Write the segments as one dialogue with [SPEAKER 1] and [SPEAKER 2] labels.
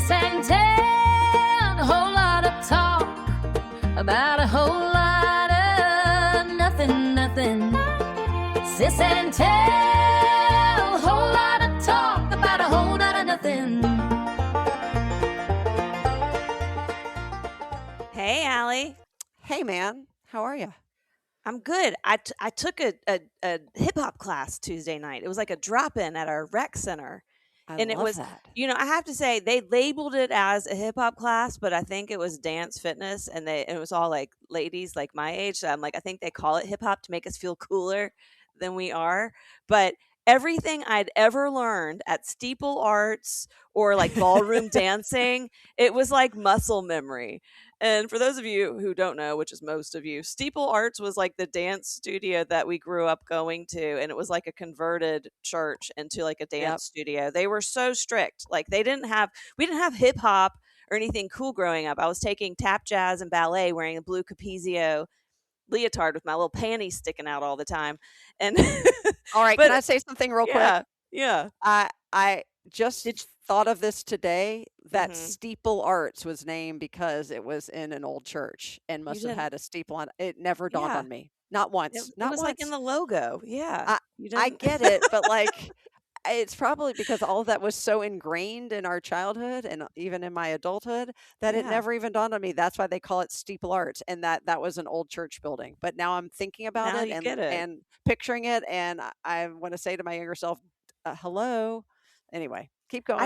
[SPEAKER 1] Sis and tell, a whole lot of talk about a whole lot of nothing, nothing. Sis and tell, a whole lot of talk about a whole lot of nothing.
[SPEAKER 2] Hey, Allie.
[SPEAKER 3] Hey, man. How are you?
[SPEAKER 2] I'm good. I took a hip-hop class Tuesday night. It was like a drop-in at our rec center.
[SPEAKER 3] And
[SPEAKER 2] it was,
[SPEAKER 3] that.
[SPEAKER 2] I have to say they labeled it as a hip-hop class, but I think it was dance fitness, and it was all like ladies like my age. So I'm like, I think they call it hip-hop to make us feel cooler than we are. But everything I'd ever learned at steeple arts or like ballroom dancing, it was like muscle memory. And for those of you who don't know, which is most of you, Steeple Arts was like the dance studio that we grew up going to, and it was like a converted church into like a dance studio. They were so strict. Like we didn't have hip hop or anything cool growing up. I was taking tap jazz and ballet wearing a blue Capezio leotard with my little panties sticking out all the time. And
[SPEAKER 3] all right, can I say something real quick?
[SPEAKER 2] Yeah.
[SPEAKER 3] I just thought of this today, that Steeple Arts was named because it was in an old church and must have had a steeple on it. Never dawned on me. Not once.
[SPEAKER 2] It
[SPEAKER 3] Not
[SPEAKER 2] was
[SPEAKER 3] once.
[SPEAKER 2] like in the logo. Yeah.
[SPEAKER 3] I get it, but like it's probably because all of that was so ingrained in our childhood and even in my adulthood that it never even dawned on me. That's why they call it Steeple Arts, and that was an old church building. But now I'm thinking about
[SPEAKER 2] Now
[SPEAKER 3] it
[SPEAKER 2] you
[SPEAKER 3] and
[SPEAKER 2] get it.
[SPEAKER 3] and picturing it, and I want to say to my younger self, hello. Anyway, keep going.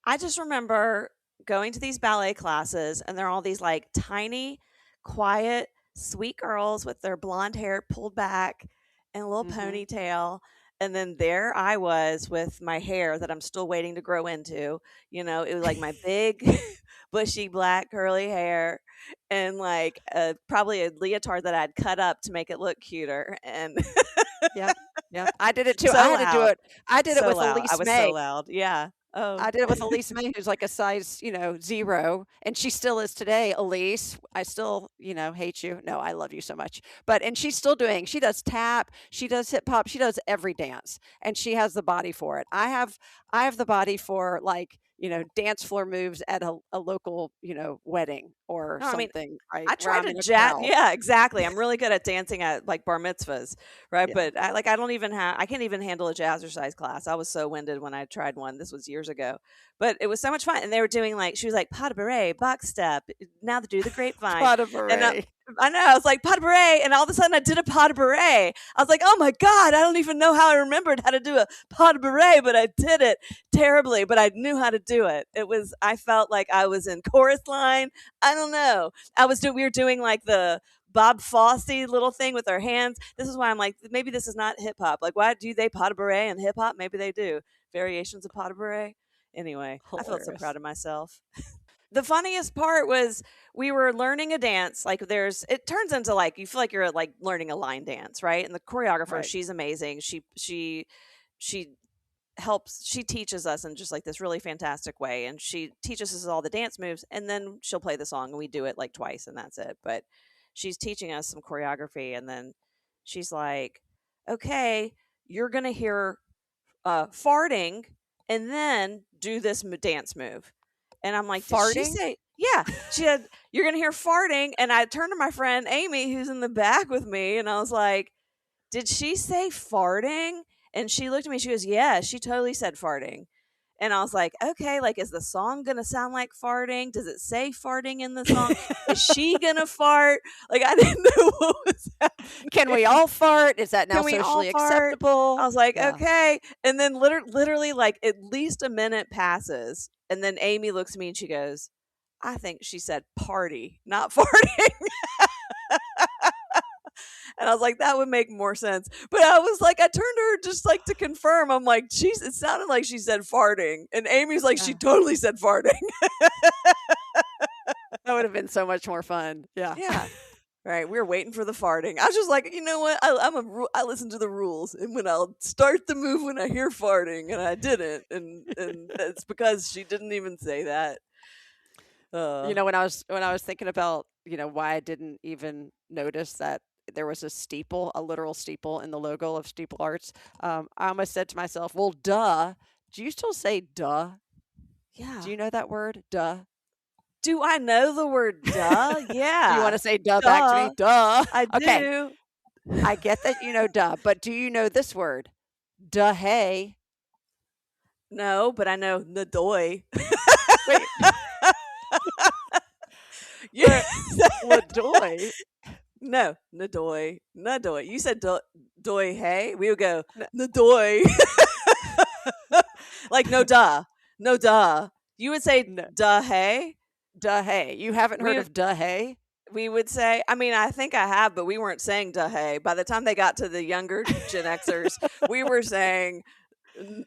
[SPEAKER 2] I just remember going to these ballet classes, and they're all these like tiny, quiet, sweet girls with their blonde hair pulled back and a little ponytail. And then there I was with my hair that I'm still waiting to grow into. It was like my big, bushy, black, curly hair, and like probably a leotard that I'd cut up to make it look cuter. And
[SPEAKER 3] yeah, I did it too.
[SPEAKER 2] So
[SPEAKER 3] I had to do
[SPEAKER 2] loud.
[SPEAKER 3] it. I did it with
[SPEAKER 2] loud.
[SPEAKER 3] Elise
[SPEAKER 2] I was
[SPEAKER 3] May.
[SPEAKER 2] so loud. Yeah. Oh.
[SPEAKER 3] I did it with Elise May, who's like a size, 0, and she still is today. Elise, I still, hate you. No, I love you so much. And she's still doing. She does tap, she does hip hop, she does every dance, and she has the body for it. I have the body for like dance floor moves at a local wedding or something.
[SPEAKER 2] I try to yeah, exactly. I'm really good at dancing at like bar mitzvahs, right? Yeah. But I can't even handle a jazzercise class. I was so winded when I tried one. This was years ago, but it was so much fun. And they were doing she was like pas de bourrée, box step. Now they do the grapevine.
[SPEAKER 3] Pas de bourrée.
[SPEAKER 2] I know. I was like pas de bourrée, and all of a sudden I did a pas de bourrée. I was like, oh my god, I don't even know how I remembered how to do a pas de bourrée, but I did it terribly. But I knew how to do it. I felt like I was in chorus line. I don't know. We were doing like the Bob Fosse little thing with our hands. This is why I'm like, maybe this is not hip hop. Like, why do they pas de bourrée in hip hop? Maybe they do variations of pas de bourrée. Anyway, hilarious. I felt so proud of myself. The funniest part was we were learning a dance. Like it turns into like, you feel like you're like learning a line dance, right? And the choreographer, right. She's amazing. She teaches us in just like this really fantastic way. And she teaches us all the dance moves, and then she'll play the song and we do it like twice and that's it. But she's teaching us some choreography, and then she's like, okay, you're going to hear farting and then do this dance move. And I'm like,
[SPEAKER 3] farting?
[SPEAKER 2] Did she say? Yeah. She said, you're going to hear farting. And I turned to my friend Amy, who's in the back with me, and I was like, did she say farting? And she looked at me, she goes, yeah, she totally said farting. And I was like, okay, like, is the song going to sound like farting? Does it say farting in the song? Is she going to fart? Like, I didn't know what was happening.
[SPEAKER 3] Can we all fart? Is that now socially acceptable?
[SPEAKER 2] I was like, okay. And then literally, like, at least a minute passes. And then Amy looks at me and she goes, I think she said party, not farting. And I was like, that would make more sense. But I was like, I turned to her just like to confirm. I'm like, it sounded like she said farting. And Amy's like, she totally said farting.
[SPEAKER 3] That would have been so much more fun. Yeah.
[SPEAKER 2] Yeah. Right. We were waiting for the farting. I was just like, you know what? I listen to the rules. And when I'll start the move when I hear farting, and I didn't. And it's because she didn't even say that.
[SPEAKER 3] When I was thinking about, why I didn't even notice that there was a literal steeple in the logo of Steeple Arts, I almost said to myself, well, duh. Do you still say duh?
[SPEAKER 2] Yeah.
[SPEAKER 3] Do you know that word? Duh.
[SPEAKER 2] Do I know the word duh? Yeah.
[SPEAKER 3] Do you want to say duh back to me? Duh.
[SPEAKER 2] I
[SPEAKER 3] Okay.
[SPEAKER 2] do.
[SPEAKER 3] I get that you know duh, but do you know this word? Duh hey.
[SPEAKER 2] No, but I know nadoy.
[SPEAKER 3] Wait.
[SPEAKER 2] You said-
[SPEAKER 3] Ladoy.
[SPEAKER 2] no, nadoy. Nadoy. You said doy hey. We would go nadoy. Like no duh. No duh. You would say
[SPEAKER 3] No.
[SPEAKER 2] duh hey.
[SPEAKER 3] Duh hey. You haven't heard
[SPEAKER 2] We
[SPEAKER 3] of duh hey?
[SPEAKER 2] we would say, I mean, I think I have, but we weren't saying duh hey. By the time they got to the younger Gen Xers, we were saying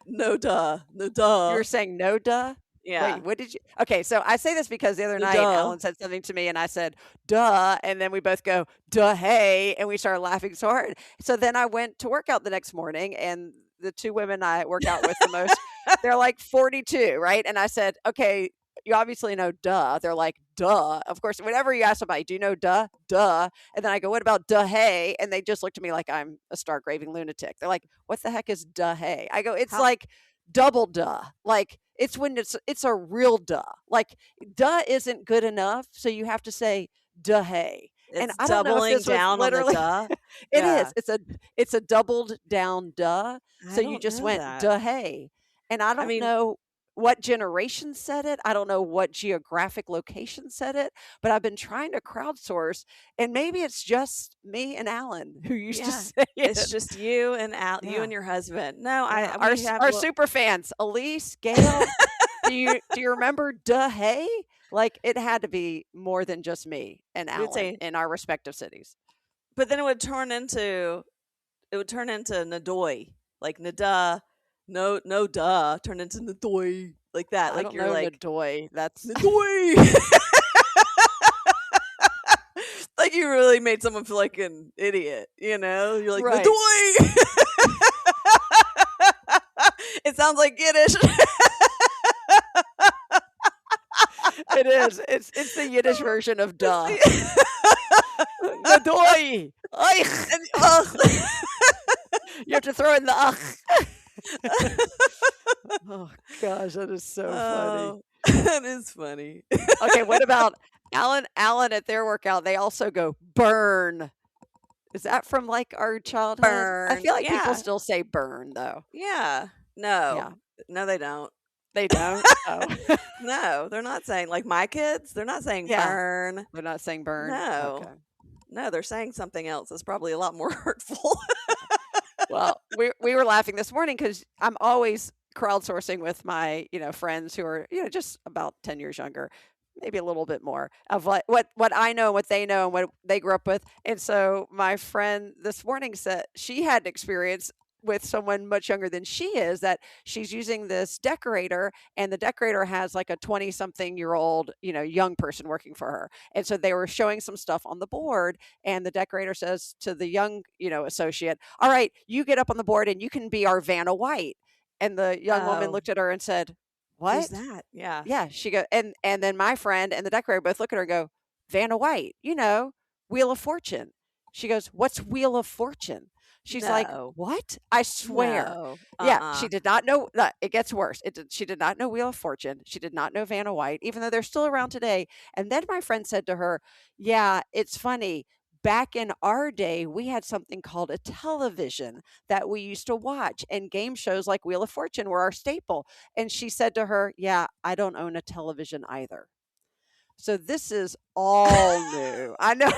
[SPEAKER 2] no duh. No
[SPEAKER 3] You
[SPEAKER 2] duh.
[SPEAKER 3] were saying no duh?
[SPEAKER 2] Yeah.
[SPEAKER 3] Wait, what did you? Okay, so I say this because the other
[SPEAKER 2] No
[SPEAKER 3] night
[SPEAKER 2] duh.
[SPEAKER 3] Alan said something to me and I said, duh. And then we both go, duh, hey. And we started laughing so hard. So then I went to work out the next morning and the two women I work out with the most, they're like 42, right? And I said, okay, you obviously know duh. They're like, duh. Of course, whenever you ask somebody, do you know duh? Duh. And then I go, what about duh hey? And they just looked at me like I'm a stark raving lunatic. They're like, what the heck is duh hey? I go, it's
[SPEAKER 2] How-
[SPEAKER 3] like double duh. Like it's when it's a real duh. Like duh isn't good enough, so you have to say duh hey. And
[SPEAKER 2] It's
[SPEAKER 3] I don't know if
[SPEAKER 2] doubling
[SPEAKER 3] this was
[SPEAKER 2] down on the
[SPEAKER 3] literally
[SPEAKER 2] duh.
[SPEAKER 3] it
[SPEAKER 2] Yeah.
[SPEAKER 3] is. It's a doubled down duh.
[SPEAKER 2] I
[SPEAKER 3] So you
[SPEAKER 2] don't
[SPEAKER 3] just
[SPEAKER 2] know
[SPEAKER 3] went
[SPEAKER 2] that.
[SPEAKER 3] duh hey. And I don't
[SPEAKER 2] mean-
[SPEAKER 3] know what generation said it. I don't know what geographic location said it, but I've been trying to crowdsource and maybe it's just me and Alan who used to
[SPEAKER 2] Yeah.
[SPEAKER 3] say it.
[SPEAKER 2] It's just you and you
[SPEAKER 3] Yeah.
[SPEAKER 2] and your husband. No,
[SPEAKER 3] Yeah,
[SPEAKER 2] we have
[SPEAKER 3] our super fans, Elise, Gail. do you remember duh hey? Like it had to be more than just me and
[SPEAKER 2] We would
[SPEAKER 3] Alan
[SPEAKER 2] say-
[SPEAKER 3] in our respective cities.
[SPEAKER 2] but then it would turn into nadoy. Like naduh. No duh. Turn into nadoy. Like that.
[SPEAKER 3] I
[SPEAKER 2] Like
[SPEAKER 3] don't
[SPEAKER 2] you're
[SPEAKER 3] know
[SPEAKER 2] like
[SPEAKER 3] Nadoy. That's
[SPEAKER 2] nadoy. Like you really made someone feel like an idiot, you know? You're like
[SPEAKER 3] Right.
[SPEAKER 2] nadoy. It sounds like Yiddish.
[SPEAKER 3] it is. It's the Yiddish version of duh. Nadoy. Eich.
[SPEAKER 2] And- ugh.
[SPEAKER 3] You have to throw in the ugh. Oh gosh, that is so funny.
[SPEAKER 2] Oh, that is funny.
[SPEAKER 3] Okay, what about Alan at their workout? They also go burn. Is that from like our childhood? I
[SPEAKER 2] Burn,
[SPEAKER 3] feel like
[SPEAKER 2] yeah.
[SPEAKER 3] people still say burn though.
[SPEAKER 2] Yeah. No.
[SPEAKER 3] Yeah.
[SPEAKER 2] No, they don't.
[SPEAKER 3] They don't. Oh.
[SPEAKER 2] No, they're not saying like my kids. They're not saying
[SPEAKER 3] Yeah.
[SPEAKER 2] burn.
[SPEAKER 3] They're not saying burn.
[SPEAKER 2] No.
[SPEAKER 3] Okay.
[SPEAKER 2] No, they're saying something else. That's probably a lot more hurtful.
[SPEAKER 3] Well, we were laughing this morning because I'm always crowdsourcing with my friends who are just about 10 years younger, maybe a little bit more of what I know, what they know, and what they grew up with. And so my friend this morning said she had experience with someone much younger than she is, that she's using this decorator and the decorator has like a 20-something-year-old young person working for her. And so they were showing some stuff on the board and the decorator says to the young associate, all right, you get up on the board and you can be our Vanna White. And the young woman
[SPEAKER 2] Oh.
[SPEAKER 3] looked at her and said, what?
[SPEAKER 2] Who's that? Yeah.
[SPEAKER 3] Yeah, she go and then my friend and the decorator both look at her and go, Vanna White, Wheel of Fortune. She goes, what's Wheel of Fortune? She's like,
[SPEAKER 2] No.
[SPEAKER 3] what? I swear.
[SPEAKER 2] No.
[SPEAKER 3] Yeah, she did not know. It gets worse. She did not know Wheel of Fortune. She did not know Vanna White, even though they're still around today. And then my friend said to her, yeah, it's funny. Back in our day, we had something called a television that we used to watch, and game shows like Wheel of Fortune were our staple. And she said to her, yeah, I don't own a television either. So this is all new. I know.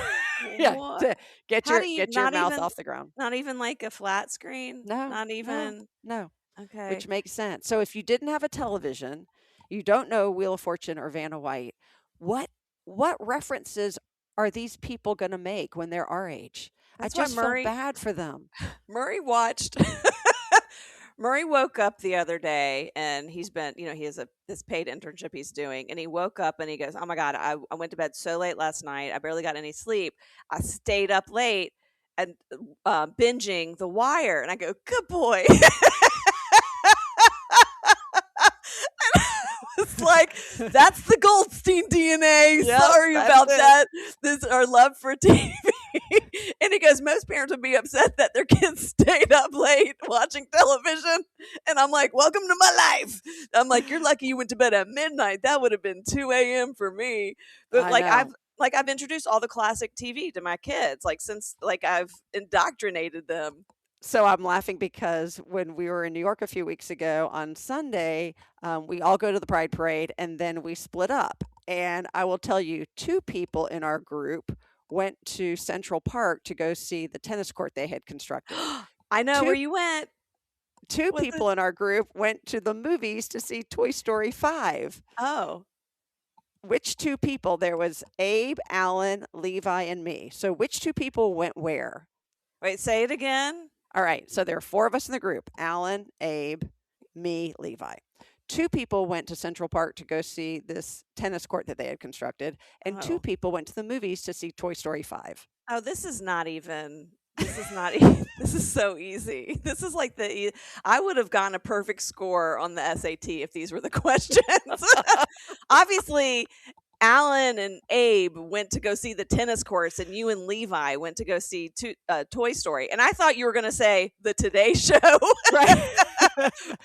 [SPEAKER 3] Yeah,
[SPEAKER 2] What?
[SPEAKER 3] to get
[SPEAKER 2] How
[SPEAKER 3] your
[SPEAKER 2] do you-
[SPEAKER 3] get your
[SPEAKER 2] not
[SPEAKER 3] mouth
[SPEAKER 2] even-
[SPEAKER 3] off the ground.
[SPEAKER 2] Not even like a flat screen?
[SPEAKER 3] No,
[SPEAKER 2] Not even.
[SPEAKER 3] No,
[SPEAKER 2] Okay.
[SPEAKER 3] which makes sense. So if you didn't have a television, you don't know Wheel of Fortune or Vanna White, what references are these people going to make when they're our age?
[SPEAKER 2] That's
[SPEAKER 3] I
[SPEAKER 2] why
[SPEAKER 3] just
[SPEAKER 2] Murray-
[SPEAKER 3] feel bad for them.
[SPEAKER 2] Murray watched. Murray woke up the other day and he's been, he has this paid internship he's doing. And he woke up and he goes, oh my God, I went to bed so late last night. I barely got any sleep. I stayed up late and binging The Wire. And I go, good boy. It's like, that's the Goldstein DNA.
[SPEAKER 3] Yep,
[SPEAKER 2] Sorry
[SPEAKER 3] that's
[SPEAKER 2] about
[SPEAKER 3] it.
[SPEAKER 2] that. This our love for TV. And he goes, most parents would be upset that their kids stayed up late watching television. And I'm like, welcome to my life. I'm like, you're lucky you went to bed at midnight. That would have been 2 a.m. for me. But
[SPEAKER 3] I know.
[SPEAKER 2] I've introduced all the classic TV to my kids, like since like I've indoctrinated them.
[SPEAKER 3] So I'm laughing because when we were in New York a few weeks ago on Sunday, we all go to the Pride Parade and then we split up. And I will tell you, two people in our group went to Central Park to go see the tennis court they had constructed.
[SPEAKER 2] I know
[SPEAKER 3] Two
[SPEAKER 2] where you went.
[SPEAKER 3] two
[SPEAKER 2] Was it?
[SPEAKER 3] people in our group went to the movies to see Toy Story 5.
[SPEAKER 2] Oh,
[SPEAKER 3] Which two people? There was Abe, Alan, Levi, and me. So which two people went where?
[SPEAKER 2] wait, say it again.
[SPEAKER 3] All right. So there are four of us in the group: Alan, Abe, me, Levi. Two people went to Central Park to go see this tennis court that they had constructed, and two
[SPEAKER 2] Oh.
[SPEAKER 3] people went to the movies to see Toy Story 5.
[SPEAKER 2] Oh, this is not even. This is not. This is so easy. This is like I would have gotten a perfect score on the SAT if these were the questions. Obviously, Alan and Abe went to go see the tennis courts, and you and Levi went to go see Toy Story. And I thought you were going to say the Today Show.
[SPEAKER 3] Right.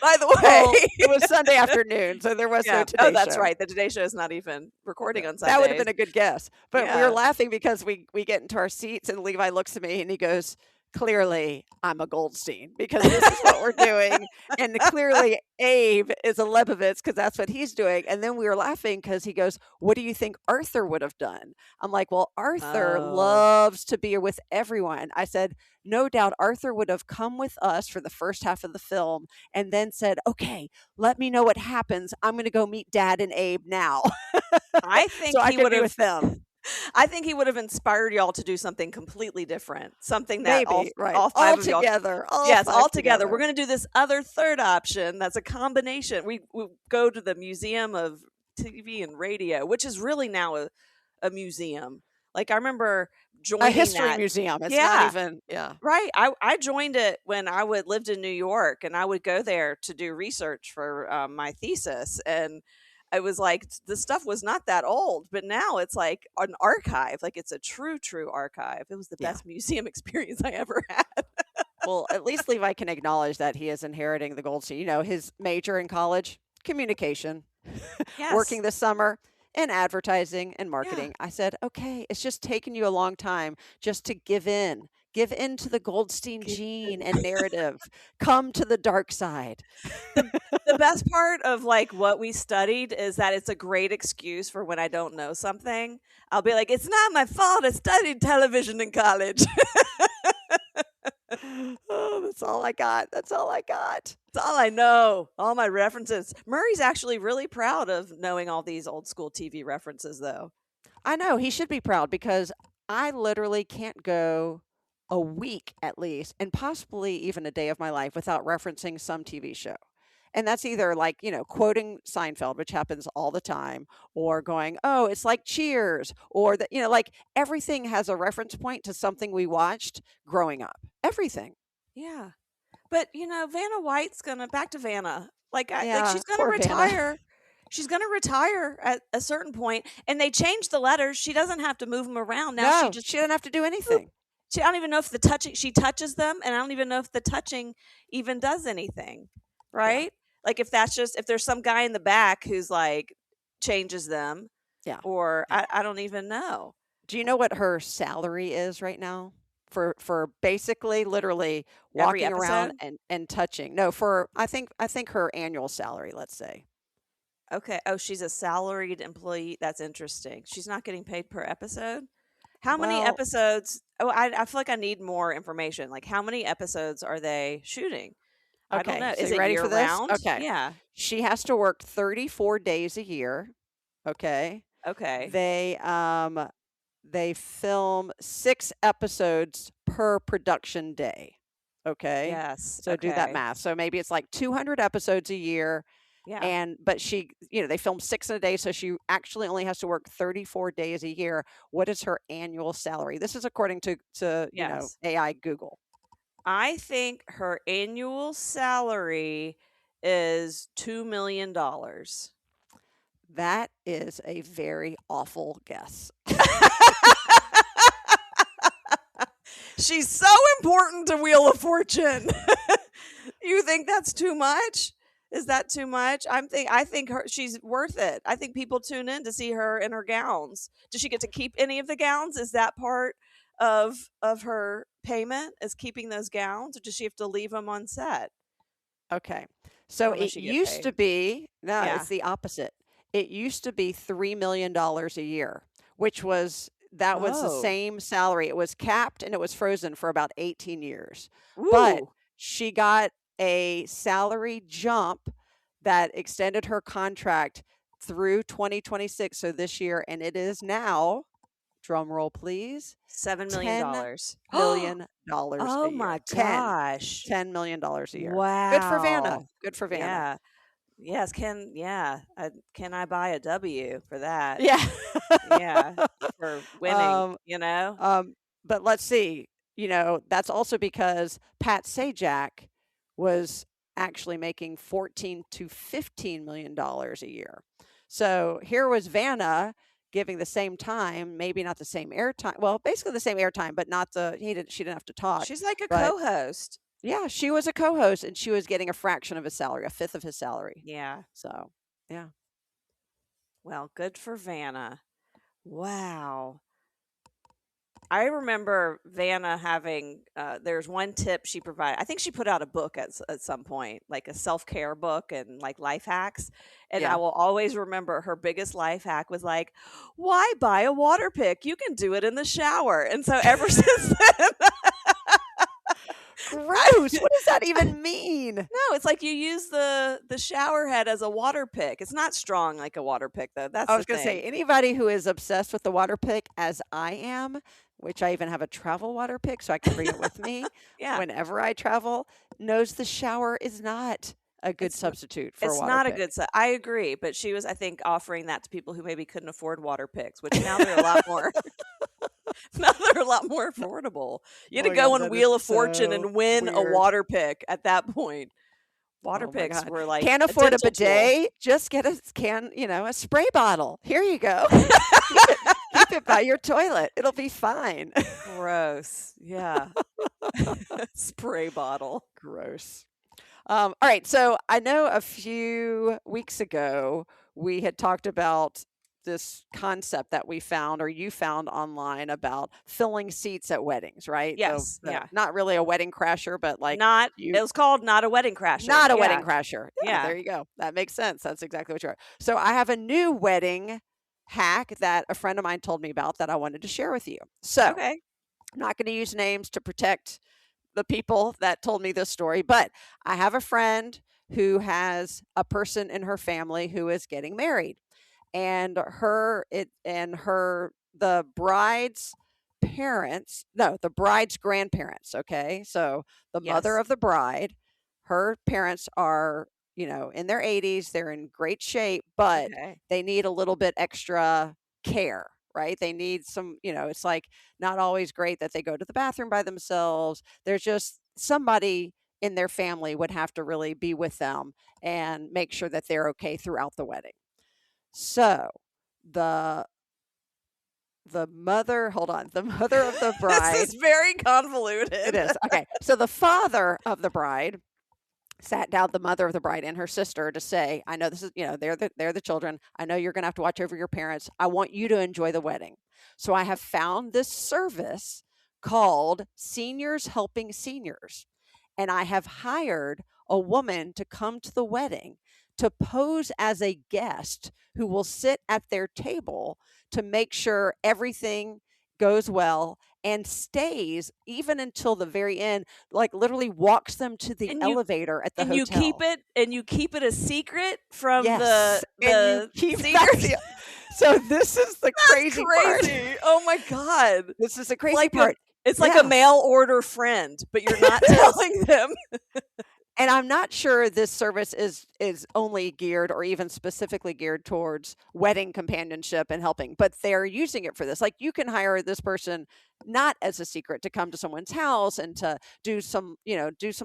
[SPEAKER 2] By the way,
[SPEAKER 3] Well, it was Sunday afternoon, so there was no
[SPEAKER 2] yeah.
[SPEAKER 3] Today
[SPEAKER 2] Oh, that's
[SPEAKER 3] Show.
[SPEAKER 2] right. The Today Show is not even recording on Sundays.
[SPEAKER 3] That would have been a good guess. But we
[SPEAKER 2] Yeah.
[SPEAKER 3] were laughing because we get into our seats and Levi looks at me and he goes, clearly I'm a Goldstein because this is what we're doing. And clearly Abe is a Lebovitz because that's what he's doing. And then we were laughing because he goes, what do you think Arthur would have done? I'm like, well, Arthur
[SPEAKER 2] Oh.
[SPEAKER 3] loves to be with everyone. I said, no doubt Arthur would have come with us for the first half of the film and then said, okay, let me know what happens. I'm going to go meet Dad and Abe now.
[SPEAKER 2] I think
[SPEAKER 3] So I
[SPEAKER 2] he
[SPEAKER 3] could
[SPEAKER 2] would
[SPEAKER 3] be
[SPEAKER 2] have
[SPEAKER 3] with them.
[SPEAKER 2] I think he would have inspired y'all to do something completely different. Something that
[SPEAKER 3] Maybe, right.
[SPEAKER 2] all five of y'all.
[SPEAKER 3] together.
[SPEAKER 2] Yes,
[SPEAKER 3] five
[SPEAKER 2] all together. We're going to do this other third option. That's a combination. We go to the Museum of TV and Radio, which is really now a museum. Like I remember joining
[SPEAKER 3] a history
[SPEAKER 2] that.
[SPEAKER 3] museum. It's
[SPEAKER 2] Yeah.
[SPEAKER 3] not even, yeah.
[SPEAKER 2] Right. I joined it when I lived in New York, and I would go there to do research for my thesis. And it was like the stuff was not that old, but now it's like an archive. Like it's a true archive. It was the
[SPEAKER 3] Yeah.
[SPEAKER 2] best museum experience I ever had.
[SPEAKER 3] Well, at least Levi can acknowledge that he is inheriting the Goldstein. You know, his major in college, communication,
[SPEAKER 2] Yes.
[SPEAKER 3] working this summer in advertising and marketing. I said, okay, it's just taken you a long time just to give in. Give in to the Goldstein gene and narrative. Come to the dark side.
[SPEAKER 2] The best part of like what we studied is that it's a great excuse for when I don't know something. I'll be like, it's not my fault. I studied television in college.
[SPEAKER 3] Oh, that's all I got. That's all I got.
[SPEAKER 2] That's all I know. All my references. Murray's actually really proud of knowing all these old school TV references, though.
[SPEAKER 3] I know he should be proud because I literally can't go a week at least, and possibly even a day of my life without referencing some TV show. And that's either like, you know, quoting Seinfeld, which happens all the time, or going, oh, it's like Cheers, or that, you know, like everything has a reference point to something we watched growing up. Everything.
[SPEAKER 2] Yeah. But, you know, Vanna White's going to, back to Vanna, like
[SPEAKER 3] Yeah,
[SPEAKER 2] she's going to
[SPEAKER 3] poor Vanna.
[SPEAKER 2] retire. She's going to retire at a certain point, and they changed the letters. She doesn't have to move them around. Now
[SPEAKER 3] No, she doesn't have to do anything.
[SPEAKER 2] I don't even know if the touching, she touches them, and I don't even know if the touching even does anything, right? Like if there's some guy in the back who's like changes them,
[SPEAKER 3] Yeah.
[SPEAKER 2] or I don't even know.
[SPEAKER 3] Do you know what her salary is right now? For basically literally
[SPEAKER 2] Every
[SPEAKER 3] walking around
[SPEAKER 2] episode?
[SPEAKER 3] and touching. No, for I think her annual salary, let's say.
[SPEAKER 2] Okay. Oh, she's a salaried employee. That's interesting. She's not getting paid per episode. How many
[SPEAKER 3] Well-
[SPEAKER 2] episodes? Oh, I feel like I need more information. Like, how many episodes are they shooting? I don't
[SPEAKER 3] Okay,
[SPEAKER 2] know.
[SPEAKER 3] so
[SPEAKER 2] Is
[SPEAKER 3] you
[SPEAKER 2] it
[SPEAKER 3] ready
[SPEAKER 2] year
[SPEAKER 3] for this?
[SPEAKER 2] round?
[SPEAKER 3] Okay.
[SPEAKER 2] Yeah.
[SPEAKER 3] She has to work 34 days a year. Okay.
[SPEAKER 2] Okay.
[SPEAKER 3] They film 6 episodes per production day. Okay.
[SPEAKER 2] Yes.
[SPEAKER 3] So do that
[SPEAKER 2] okay.
[SPEAKER 3] math. So maybe it's like 200 episodes a year.
[SPEAKER 2] Yeah.
[SPEAKER 3] But she, you know, they film 6 in a day, so she actually only has to work 34 days a year. What is her annual salary? This is according to you know,
[SPEAKER 2] Yes.
[SPEAKER 3] AI Google.
[SPEAKER 2] I think her annual salary is $2 million.
[SPEAKER 3] That is a very awful guess.
[SPEAKER 2] She's so important to Wheel of Fortune. You think that's too much? Is that too much? I think she's worth it. I think people tune in to see her in her gowns. Does she get to keep any of the gowns? Is that part of her payment? Is keeping those gowns, or does she have to leave them on set?
[SPEAKER 3] Okay.
[SPEAKER 2] I
[SPEAKER 3] So
[SPEAKER 2] don't know if
[SPEAKER 3] it
[SPEAKER 2] she get
[SPEAKER 3] used to
[SPEAKER 2] paid.
[SPEAKER 3] be, no,
[SPEAKER 2] Yeah.
[SPEAKER 3] it's the opposite. It used to be $3 million a year, which was, that was the
[SPEAKER 2] Oh.
[SPEAKER 3] same salary. It was capped and it was frozen for about 18 years. But
[SPEAKER 2] Ooh.
[SPEAKER 3] she got a salary jump that extended her contract through 2026. So this year, and it is now, drum roll please,
[SPEAKER 2] $7 million.
[SPEAKER 3] $10 million
[SPEAKER 2] Oh
[SPEAKER 3] a year.
[SPEAKER 2] my gosh.
[SPEAKER 3] $10 million a year. Good for Vanna.
[SPEAKER 2] Wow.
[SPEAKER 3] Good for Vanna.
[SPEAKER 2] Yeah. Yes, can I buy a W for that?
[SPEAKER 3] Yeah.
[SPEAKER 2] Yeah, for winning,
[SPEAKER 3] Um,
[SPEAKER 2] you know?
[SPEAKER 3] but let's see. That's also because Pat Sajak was actually making $14 to $15 million a year. So here was Vanna giving the same time, maybe not the same airtime. Well, basically the same airtime, but not she didn't have to talk.
[SPEAKER 2] She's like a
[SPEAKER 3] But
[SPEAKER 2] co-host.
[SPEAKER 3] yeah, she was a co-host and she was getting a fraction of his salary, a fifth of his salary.
[SPEAKER 2] Yeah.
[SPEAKER 3] So, yeah.
[SPEAKER 2] Well, good for Vanna. Wow. I remember Vanna having there's one tip she provided. I think she put out a book at some point, like a self-care book and like life hacks. And I
[SPEAKER 3] Yeah.
[SPEAKER 2] will always remember her biggest life hack was like, "Why buy a water pick? You can do it in the shower." And so ever since then,
[SPEAKER 3] Gross. What does that even mean?
[SPEAKER 2] no, it's like you use the shower head as a water pick. It's not strong like a water pick though. That's
[SPEAKER 3] I
[SPEAKER 2] the
[SPEAKER 3] was going to say,
[SPEAKER 2] thing.
[SPEAKER 3] anybody who is obsessed with the water pick, as I am, which I even have a travel water pick so I can bring it with me
[SPEAKER 2] Yeah.
[SPEAKER 3] whenever I travel, knows the shower is not a good
[SPEAKER 2] It's
[SPEAKER 3] substitute for a
[SPEAKER 2] It's
[SPEAKER 3] water
[SPEAKER 2] not a
[SPEAKER 3] pick.
[SPEAKER 2] good set. I agree, but she was, I think, offering that to people who maybe couldn't afford water picks, which now they're a lot more. Now they're a lot more affordable. You had
[SPEAKER 3] Oh
[SPEAKER 2] to
[SPEAKER 3] my
[SPEAKER 2] go
[SPEAKER 3] God,
[SPEAKER 2] on
[SPEAKER 3] that is
[SPEAKER 2] Wheel of Fortune
[SPEAKER 3] so
[SPEAKER 2] and win a
[SPEAKER 3] weird.
[SPEAKER 2] water pick at that point. Water
[SPEAKER 3] Oh my
[SPEAKER 2] picks
[SPEAKER 3] God.
[SPEAKER 2] were like
[SPEAKER 3] Can't afford a
[SPEAKER 2] dental tool.
[SPEAKER 3] bidet? Just get a spray bottle. Here you go. Keep it by your toilet. It'll be fine.
[SPEAKER 2] Gross. Yeah. Spray bottle.
[SPEAKER 3] Gross. All right. So I know a few weeks ago we had talked about this concept that we found, or you found online, about filling seats at weddings, right?
[SPEAKER 2] Yes. Yeah.
[SPEAKER 3] Not really a wedding crasher, but like
[SPEAKER 2] It was called Not a Wedding Crasher.
[SPEAKER 3] not a
[SPEAKER 2] Yeah.
[SPEAKER 3] wedding crasher.
[SPEAKER 2] Yeah.
[SPEAKER 3] There you go. That makes sense. That's exactly what you are. So I have a new wedding hack that a friend of mine told me about that I wanted to share with you. So
[SPEAKER 2] Okay.
[SPEAKER 3] I'm not going to use names to protect the people that told me this story, but I have a friend who has a person in her family who is getting married, and the bride's parents, no, the bride's grandparents. Okay, so the mother
[SPEAKER 2] Yes.
[SPEAKER 3] of the bride, her parents are, in their 80s. They're in great shape, but
[SPEAKER 2] Okay.
[SPEAKER 3] they need a little bit extra care, right? They need some, it's like not always great that they go to the bathroom by themselves. There's just somebody in their family would have to really be with them and make sure that they're okay throughout the wedding. So the mother, hold on, the mother of the bride.
[SPEAKER 2] This is very convoluted.
[SPEAKER 3] It is. Okay. So the father of the bride sat down the mother of the bride and her sister to say, I know this is, they're the children. I know you're going to have to watch over your parents. I want you to enjoy the wedding. So I have found this service called Seniors Helping Seniors. And I have hired a woman to come to the wedding to pose as a guest who will sit at their table to make sure everything goes well and stays even until the very end, like literally walks them to the elevator at the hotel.
[SPEAKER 2] You keep it a secret from
[SPEAKER 3] Yes,
[SPEAKER 2] the seniors.
[SPEAKER 3] So this is the crazy part.
[SPEAKER 2] Oh my God.
[SPEAKER 3] This is the crazy part.
[SPEAKER 2] It's like a mail order friend, but you're not telling them.
[SPEAKER 3] And I'm not sure this service is only geared or even specifically geared towards wedding companionship and helping, but they're using it for this. Like, you can hire this person not as a secret to come to someone's house and to do some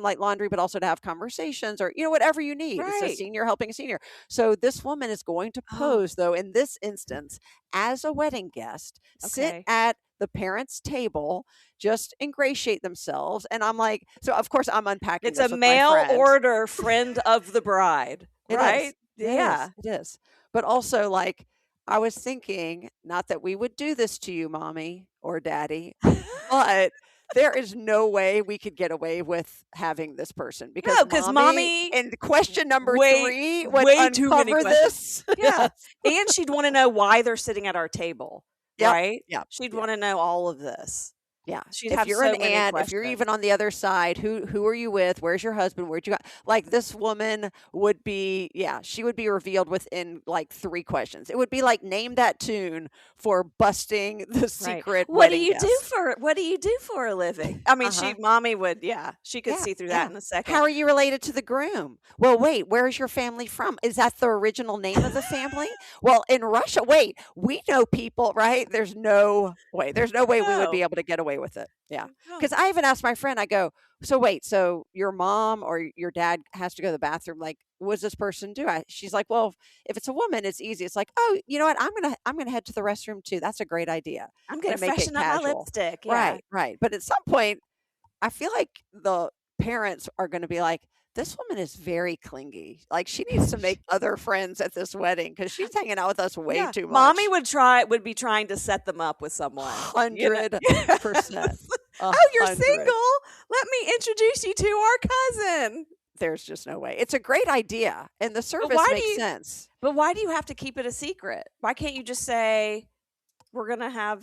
[SPEAKER 3] light laundry, but also to have conversations or, whatever you need. It's a
[SPEAKER 2] Right.
[SPEAKER 3] senior helping a senior. So this woman is going to pose, though, in this instance, as a wedding guest, sit
[SPEAKER 2] Okay.
[SPEAKER 3] at the parents' table, just ingratiate themselves. And I'm like, so of course I'm unpacking
[SPEAKER 2] It's
[SPEAKER 3] this
[SPEAKER 2] a
[SPEAKER 3] with my
[SPEAKER 2] mail
[SPEAKER 3] friend.
[SPEAKER 2] order friend of the bride,
[SPEAKER 3] It
[SPEAKER 2] right?
[SPEAKER 3] is.
[SPEAKER 2] Yeah.
[SPEAKER 3] It is. But also, like, I was thinking, not that we would do this to you, mommy or daddy, but there is no way we could get away with having this person because
[SPEAKER 2] No, because mommy,
[SPEAKER 3] in question number
[SPEAKER 2] way
[SPEAKER 3] 3 would
[SPEAKER 2] too many
[SPEAKER 3] uncover
[SPEAKER 2] questions.
[SPEAKER 3] this.
[SPEAKER 2] Yeah.
[SPEAKER 3] Yes.
[SPEAKER 2] And she'd want to know why they're sitting at our table,
[SPEAKER 3] Yep.
[SPEAKER 2] right?
[SPEAKER 3] Yep.
[SPEAKER 2] She'd
[SPEAKER 3] Yep.
[SPEAKER 2] want to know all of this.
[SPEAKER 3] Yeah.
[SPEAKER 2] She'd
[SPEAKER 3] If
[SPEAKER 2] have
[SPEAKER 3] you're
[SPEAKER 2] so
[SPEAKER 3] an
[SPEAKER 2] many
[SPEAKER 3] aunt, if you're even on the other side, who are you with? Where's your husband? Where'd you go? Like, this woman would be, she would be revealed within like 3 questions. It would be like, name that tune for busting the
[SPEAKER 2] Right.
[SPEAKER 3] secret
[SPEAKER 2] What do
[SPEAKER 3] wedding
[SPEAKER 2] you do
[SPEAKER 3] guest.
[SPEAKER 2] for a living? I mean, mommy would, she could
[SPEAKER 3] Yeah,
[SPEAKER 2] see through
[SPEAKER 3] yeah.
[SPEAKER 2] that in a second.
[SPEAKER 3] How are you related to the groom? Well, wait, where's your family from? Is that the original name of the family? Well, in Russia, wait, we know people, right? There's no way we would be
[SPEAKER 2] No.
[SPEAKER 3] able to get away with it. Yeah.
[SPEAKER 2] No.
[SPEAKER 3] Because I even asked my friend, I go, so wait, so your mom or your dad has to go to the bathroom. Like, what does this person do? She's like, well, if it's a woman, it's easy. It's like, oh, you know what? I'm gonna head to the restroom too. That's a great idea.
[SPEAKER 2] I'm
[SPEAKER 3] Gonna
[SPEAKER 2] gonna
[SPEAKER 3] make it
[SPEAKER 2] freshen up my
[SPEAKER 3] casual.
[SPEAKER 2] lipstick. Yeah.
[SPEAKER 3] Right. But at some point, I feel like the parents are going to be like, this woman is very clingy. Like, she needs to make other friends at this wedding because she's hanging out with us way
[SPEAKER 2] Yeah.
[SPEAKER 3] too much.
[SPEAKER 2] Mommy would be trying to set them up with someone.
[SPEAKER 3] 100%.
[SPEAKER 2] Oh, you're single? Let me introduce you to our cousin.
[SPEAKER 3] There's just no way. It's a great idea, and the service makes sense.
[SPEAKER 2] But why do you have to keep it a secret? Why can't you just say, we're going to have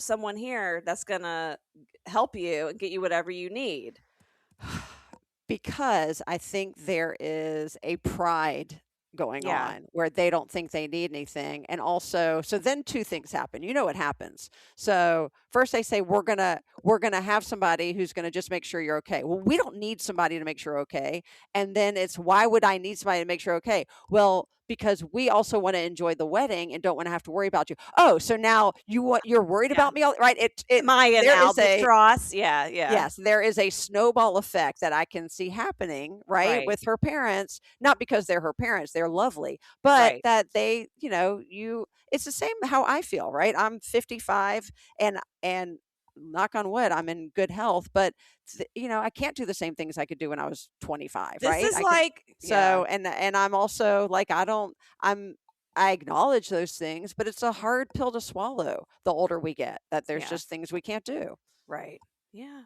[SPEAKER 2] someone here that's going to help you and get you whatever you need?
[SPEAKER 3] Because I think there is a pride going on where they don't think they need anything. And also, so then 2 things happen. You know what happens. So first they say, we're gonna have somebody who's gonna just make sure you're okay. Well, we don't need somebody to make sure you're okay. And then it's, why would I need somebody to make sure you're okay? Well, because we also want to enjoy the wedding and don't want to have to worry about you. Oh, so now you're worried about me, right?
[SPEAKER 2] Maya albatross.
[SPEAKER 3] Yes, there is a snowball effect that I can see happening, right? With her parents, not because they're her parents, they're lovely, but that they, it's the same how I feel, right? I'm 55 and knock on wood, I'm in good health, but I can't do the same things I could do when I was 25, right?
[SPEAKER 2] This is
[SPEAKER 3] and I'm also like, I acknowledge those things, but it's a hard pill to swallow the older we get, that there's just things we can't do.
[SPEAKER 2] Right. Yeah.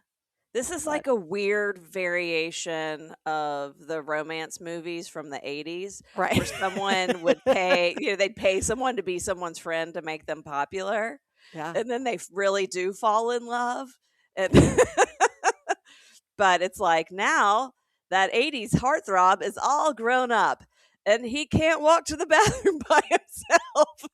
[SPEAKER 2] This is like a weird variation of the romance movies from the 80s,
[SPEAKER 3] right?
[SPEAKER 2] Where someone would pay, they'd pay someone to be someone's friend to make them popular.
[SPEAKER 3] Yeah.
[SPEAKER 2] And then they really do fall in love. And but it's like, now that 80s heartthrob is all grown up and he can't walk to the bathroom by himself.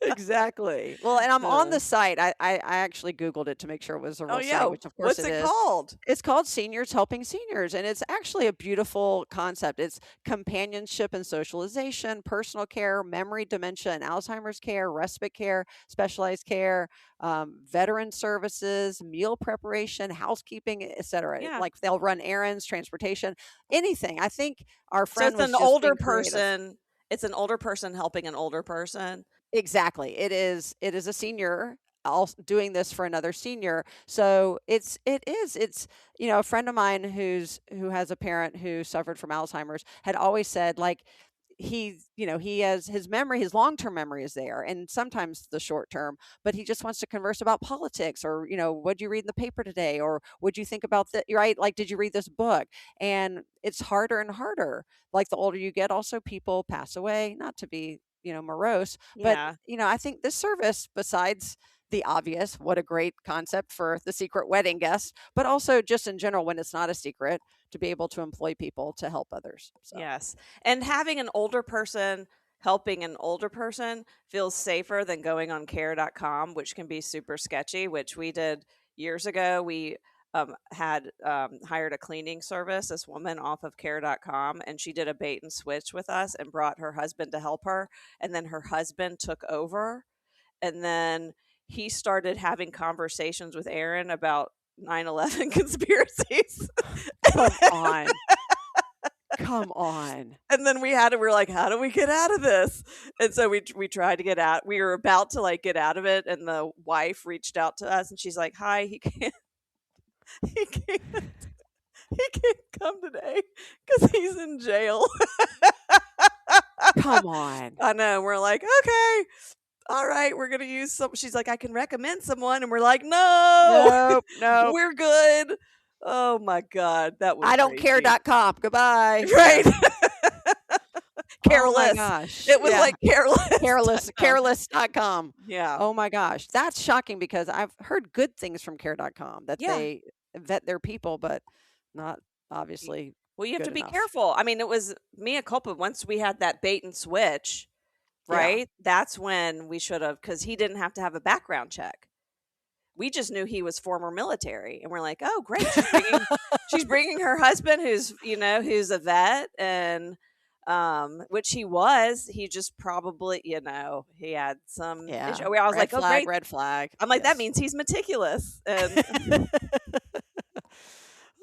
[SPEAKER 3] Exactly. Well, and I'm on the site. I actually Googled it to make sure it was a real site, which of course
[SPEAKER 2] What's
[SPEAKER 3] it is.
[SPEAKER 2] Called?
[SPEAKER 3] It's called Seniors Helping Seniors, and it's actually a beautiful concept. It's companionship and socialization, personal care, memory, dementia, and Alzheimer's care, respite care, specialized care, veteran services, meal preparation, housekeeping, etc.
[SPEAKER 2] Yeah.
[SPEAKER 3] Like, they'll run errands, transportation, anything. I think our friend
[SPEAKER 2] So it's an older person. It's an older person helping an older person.
[SPEAKER 3] Exactly. It is a senior also doing this for another senior. So it's a friend of mine who has a parent who suffered from Alzheimer's had always said, like, he has his memory, his long-term memory is there, and sometimes the short-term, but he just wants to converse about politics, or, what'd you read in the paper today? Or what'd you think about that? Right? Like, did you read this book? And it's harder and harder. Like, the older you get, also people pass away, not to be, morose, but, I think this service, besides the obvious, what a great concept for the secret wedding guest, but also just in general, when it's not a secret, to be able to employ people to help others. So.
[SPEAKER 2] Yes. And having an older person helping an older person feels safer than going on care.com, which can be super sketchy, which we did years ago. We had hired a cleaning service, this woman off of care.com, and she did a bait and switch with us and brought her husband to help her. And then her husband took over. And then he started having conversations with Aaron about 9/11 conspiracies.
[SPEAKER 3] Come on. Come on.
[SPEAKER 2] And then we were like, how do we get out of this? And so we tried to get out. We were about to like get out of it, and the wife reached out to us, and she's like, "Hi, he can't he can't he can't come today because he's in jail."
[SPEAKER 3] Come on.
[SPEAKER 2] I know. We're like, okay, all right, we're gonna use some. She's like, I can recommend someone, and we're like, no,
[SPEAKER 3] No.
[SPEAKER 2] we're good. Oh my god, that was
[SPEAKER 3] I don't
[SPEAKER 2] crazy.
[SPEAKER 3] care.com. Goodbye.
[SPEAKER 2] Right.
[SPEAKER 3] Oh my
[SPEAKER 2] Careless.
[SPEAKER 3] gosh.
[SPEAKER 2] It was
[SPEAKER 3] Yeah.
[SPEAKER 2] like careless.
[SPEAKER 3] Careless.com.
[SPEAKER 2] Yeah.
[SPEAKER 3] Oh my gosh. That's shocking because I've heard good things from care.com that
[SPEAKER 2] Yeah.
[SPEAKER 3] they vet their people, but not obviously.
[SPEAKER 2] Well, you have to
[SPEAKER 3] good
[SPEAKER 2] be
[SPEAKER 3] enough.
[SPEAKER 2] careful. I mean, it was mea culpa. Once we had that bait and switch,
[SPEAKER 3] Yeah.
[SPEAKER 2] right? That's when we should have, because he didn't have to have a background check. We just knew he was former military, and we're like, oh, great. She's bringing her husband, who's a vet, and which he was. He just probably, he had some
[SPEAKER 3] Yeah.
[SPEAKER 2] issue. I was like, oh, great.
[SPEAKER 3] Red flag.
[SPEAKER 2] I'm like, that
[SPEAKER 3] Yes.
[SPEAKER 2] means he's meticulous. And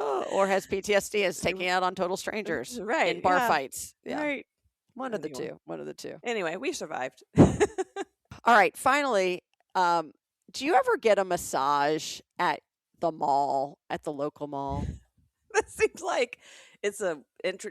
[SPEAKER 3] Or has PTSD, is taking out on total strangers
[SPEAKER 2] right,
[SPEAKER 3] in bar
[SPEAKER 2] yeah.
[SPEAKER 3] fights. Yeah.
[SPEAKER 2] Right.
[SPEAKER 3] One of the
[SPEAKER 2] Anyway.
[SPEAKER 3] two. One of the two.
[SPEAKER 2] Anyway, we survived.
[SPEAKER 3] All right. Finally, do you ever get a massage at the mall, at the local mall?
[SPEAKER 2] That seems like it's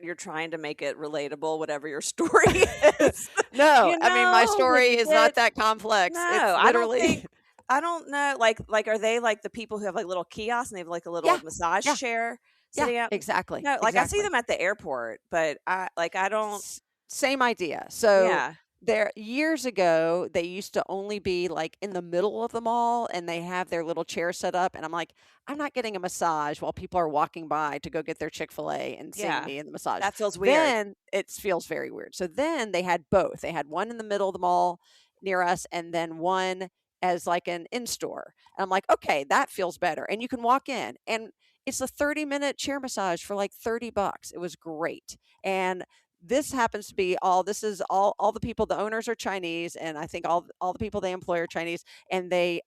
[SPEAKER 2] you're trying to make it relatable, whatever your story is.
[SPEAKER 3] No,
[SPEAKER 2] You
[SPEAKER 3] I mean, my
[SPEAKER 2] know,
[SPEAKER 3] story
[SPEAKER 2] when
[SPEAKER 3] is
[SPEAKER 2] you
[SPEAKER 3] not
[SPEAKER 2] get-
[SPEAKER 3] that complex.
[SPEAKER 2] No,
[SPEAKER 3] It's
[SPEAKER 2] I don't
[SPEAKER 3] literally
[SPEAKER 2] think. I don't know. Like, are they like the people who have like little kiosks and they have like a little
[SPEAKER 3] Yeah,
[SPEAKER 2] massage
[SPEAKER 3] yeah,
[SPEAKER 2] chair sitting
[SPEAKER 3] yeah,
[SPEAKER 2] out?
[SPEAKER 3] exactly.
[SPEAKER 2] No, like I see
[SPEAKER 3] exactly.
[SPEAKER 2] them at the airport, but I don't.
[SPEAKER 3] Same idea. So
[SPEAKER 2] Yeah.
[SPEAKER 3] there years ago, they used to only be like in the middle of the mall, and they have their little chair set up, and I'm like, I'm not getting a massage while people are walking by to go get their Chick-fil-A and seeing
[SPEAKER 2] Yeah.
[SPEAKER 3] me in the massage.
[SPEAKER 2] That feels weird.
[SPEAKER 3] Then it feels very weird. So then they had both. They had one in the middle of the mall near us, and then one as like an in-store. And I'm like, okay, that feels better. And you can walk in, and it's a 30-minute chair massage for like $30. It was great. And this happens to be all the people, the owners are Chinese, and I think all the people they employ are Chinese, and they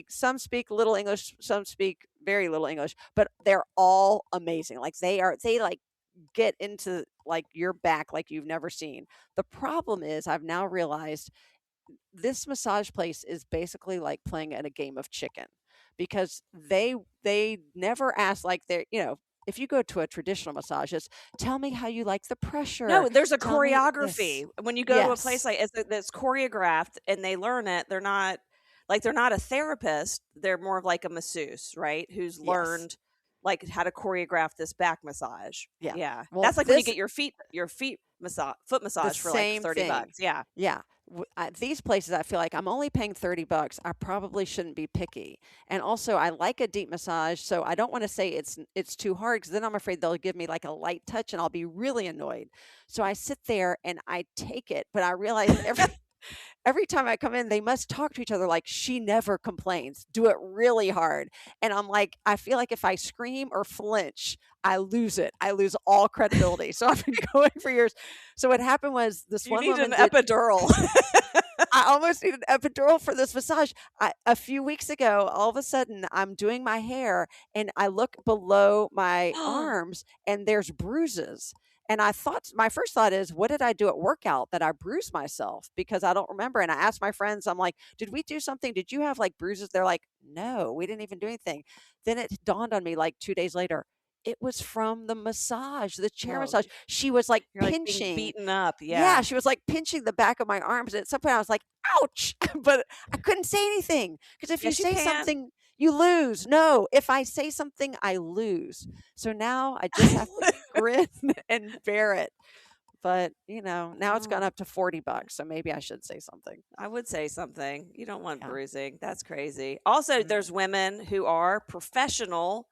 [SPEAKER 3] some speak little English, some speak very little English, but they're all amazing. Like they like get into like your back like you've never seen. The problem is, I've now realized this massage place is basically like playing at a game of chicken, because they never ask, like, they're, if you go to a traditional massage, it's tell me how you like the pressure.
[SPEAKER 2] No, there's a
[SPEAKER 3] Tell me this.
[SPEAKER 2] choreography. When you go to a place
[SPEAKER 3] Yes.
[SPEAKER 2] like that's choreographed and they learn it, they're not a therapist. They're more of like a masseuse, right? Who's
[SPEAKER 3] Yes.
[SPEAKER 2] learned like how to choreograph this back massage.
[SPEAKER 3] Yeah.
[SPEAKER 2] Yeah.
[SPEAKER 3] Well,
[SPEAKER 2] That's like when you
[SPEAKER 3] this-
[SPEAKER 2] get your foot massage for like
[SPEAKER 3] same
[SPEAKER 2] $30.
[SPEAKER 3] thing.
[SPEAKER 2] Yeah.
[SPEAKER 3] Yeah. These places, I feel like I'm only paying $30. I probably shouldn't be picky. And also, I like a deep massage, so I don't want to say it's too hard, because then I'm afraid they'll give me like a light touch and I'll be really annoyed. So I sit there and I take it, but I realize every time I come in, they must talk to each other like, she never complains. Do it really hard. And I'm like, I feel like if I scream or flinch, I lose it. I lose all credibility. So I've been going for years. So what happened was, this
[SPEAKER 2] You
[SPEAKER 3] one
[SPEAKER 2] need
[SPEAKER 3] woman
[SPEAKER 2] an epidural.
[SPEAKER 3] I almost need an epidural for this massage. A few weeks ago, all of a sudden, I'm doing my hair and I look below my arms and there's bruises. And my first thought is, what did I do at workout that I bruised myself? Because I don't remember. And I asked my friends, I'm like, did we do something? Did you have like bruises? They're like, no, we didn't even do anything. Then it dawned on me like 2 days later, it was from the massage, the chair
[SPEAKER 2] Oh,
[SPEAKER 3] massage. She was like
[SPEAKER 2] You're like being
[SPEAKER 3] pinching.
[SPEAKER 2] beaten up.
[SPEAKER 3] Yeah,
[SPEAKER 2] Yeah.
[SPEAKER 3] she was like pinching the back of my arms. And at some point I was like, ouch, but I couldn't say anything, because if
[SPEAKER 2] Yes,
[SPEAKER 3] you
[SPEAKER 2] you
[SPEAKER 3] say
[SPEAKER 2] can.
[SPEAKER 3] something, you lose. No, if I say something, I lose. So now I just have to grin and bear it. But, now it's gone up to $40, so maybe I should say something.
[SPEAKER 2] I would say something. You don't want
[SPEAKER 3] Yeah.
[SPEAKER 2] bruising. That's crazy. Also,
[SPEAKER 3] Mhm.
[SPEAKER 2] there's women who are professional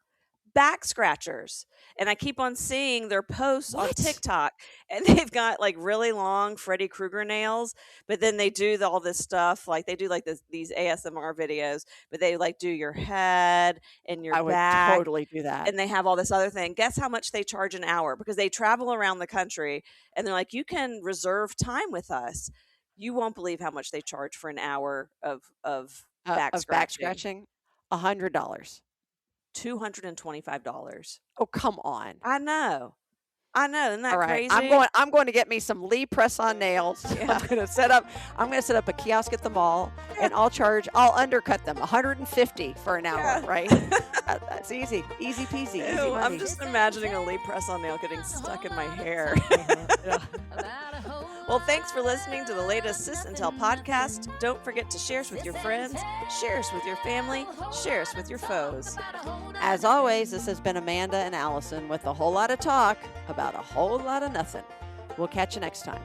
[SPEAKER 2] back scratchers, and I keep on seeing their posts on
[SPEAKER 3] What?
[SPEAKER 2] TikTok, and they've got like really long Freddy Krueger nails, but then they do all this stuff, like they do like these ASMR videos, but they like do your head and your
[SPEAKER 3] I would
[SPEAKER 2] back,
[SPEAKER 3] totally do that.
[SPEAKER 2] and they have all this other thing. Guess how much they charge an hour? Because they travel around the country, and they're like, you can reserve time with us. You won't believe how much they charge for an hour of back
[SPEAKER 3] Of back scratching, $100.
[SPEAKER 2] $225.
[SPEAKER 3] Oh, come on.
[SPEAKER 2] I know. I know, isn't that
[SPEAKER 3] All right,
[SPEAKER 2] crazy?
[SPEAKER 3] I'm going to get me some Lee press-on nails.
[SPEAKER 2] Yeah.
[SPEAKER 3] I'm going to set up a kiosk at the mall, and I'll undercut them $150 for an hour,
[SPEAKER 2] Yeah.
[SPEAKER 3] right? That's easy peasy. Easy
[SPEAKER 2] Ew, I'm
[SPEAKER 3] money.
[SPEAKER 2] just imagining a Lee press-on nail getting stuck in my hair. Well, thanks for listening to the latest Sis and Tell podcast. Don't forget to share us with your friends, share us with your family, share us with your foes.
[SPEAKER 3] As always, this has been Amanda and Allison with a whole lot of talk about a whole lot of nothing. We'll catch you next time.